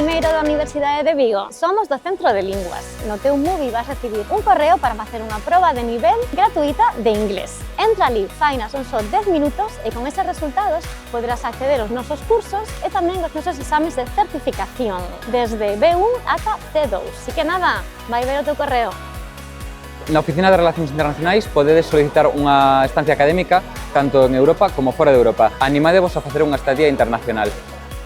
primeiro da Universidade de Vigo. Somos do Centro de Linguas. No teu móvil vas recibir un correo para facer unha proba de nivel gratuita de inglés. Entra ali, fainas son só 10 minutos e con eses resultados poderás acceder aos nosos cursos e tamén aos nosos exames de certificación, desde B1 ata C2. Así que nada, vai ver o teu correo. Na Oficina de Relacións Internacionais podedes solicitar unha estancia académica tanto en Europa como fora de Europa. Animadevos a facer unha estadía internacional.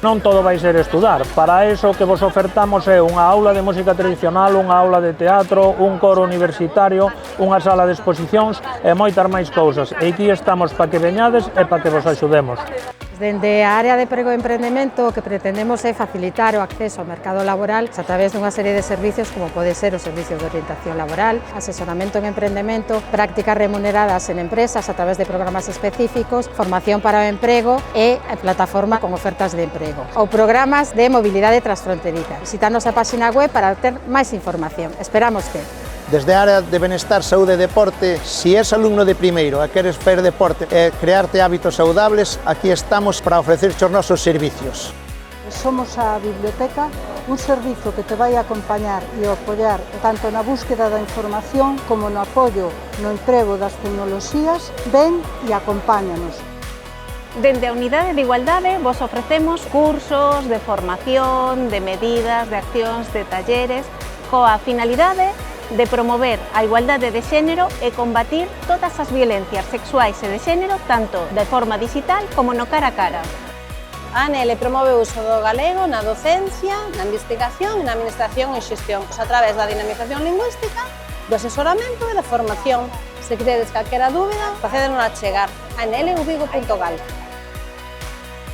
Non todo vai ser estudar, para iso o que vos ofertamos é unha aula de música tradicional, unha aula de teatro, un coro universitario, unha sala de exposicións e moitas máis cousas. E aquí estamos para que veñades e para que vos axudemos. Dende a área de emprego e emprendemento o que pretendemos é facilitar o acceso ao mercado laboral a través dunha serie de servicios como pode ser os servicios de orientación laboral, asesoramento en emprendemento, prácticas remuneradas en empresas a través de programas específicos, formación para o emprego e plataforma con ofertas de emprego ou programas de mobilidade transfronteriza. Visítanos a página web para ter máis información. Esperamos que Desde a área de Benestar, Saúde e Deporte, si és alumno de primeiro e queres facer deporte e crearte hábitos saudables, aquí estamos para ofrecerche os nosos servicios. Somos a Biblioteca, un servizo que te vai acompañar e apoiar tanto na búsqueda da información como no apoio no emprego das tecnoloxías. Ven e acompáñanos. Dende a Unidade de Igualdade vos ofrecemos cursos de formación, de medidas, de accións, de talleres, coa finalidade de promover a igualdade de xénero e combatir todas as violencias sexuais e de xénero tanto de forma digital como no cara a cara. A ANL promove o uso do galego na docencia, na investigación e na administración e xestión, a través da dinamización lingüística, do asesoramento e da formación. Se queredes calquera dúbida, facédenos a chegar a anluvigo.gal.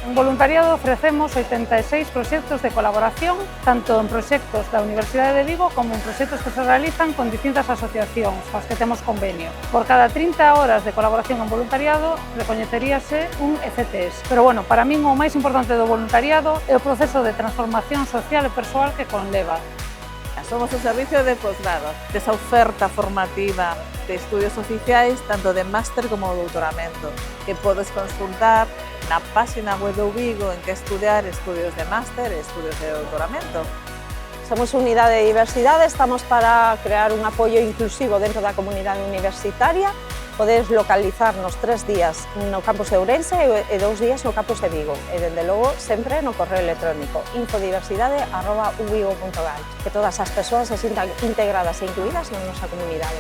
En voluntariado ofrecemos 86 proxectos de colaboración, tanto en proxectos da Universidade de Vigo como en proxectos que se realizan con distintas asociacións coas que temos convenio. Por cada 30 horas de colaboración en voluntariado, recoñeceríase un ECTS. Pero bueno, para min o máis importante do voluntariado é o proceso de transformación social e persoal que conleva. Somos o servicio de posgrado, desa oferta formativa de estudios oficiais, tanto de máster como de doutoramento, que podes consultar na página web do Vigo en que estudiar estudios de máster e estudios de doutoramento. Somos unidade de diversidade, estamos para crear un apoio inclusivo dentro da comunidade universitaria. Podedes localizarnos 3 días no campus de Ourense e 2 días no campus de Vigo. E, dende logo, sempre no correo electrónico infodiversidade@uvigo.gal. Que todas as persoas se sintan integradas e incluídas na nosa comunidade.